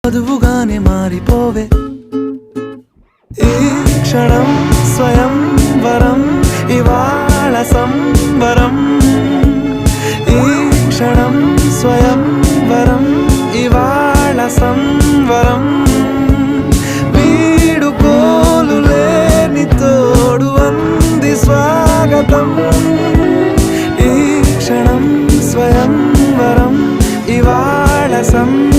వధువుగానే మారిపోవే ఈ క్షణం స్వయం వరం ఇవాళ సంబరం ఈ క్షణం స్వయం వరం ఇవాళ సంవరం వీడుకోలు లేని తోడు అంది స్వాగతం ఈ క్షణం స్వయం వరం ఇవాళ సంబరం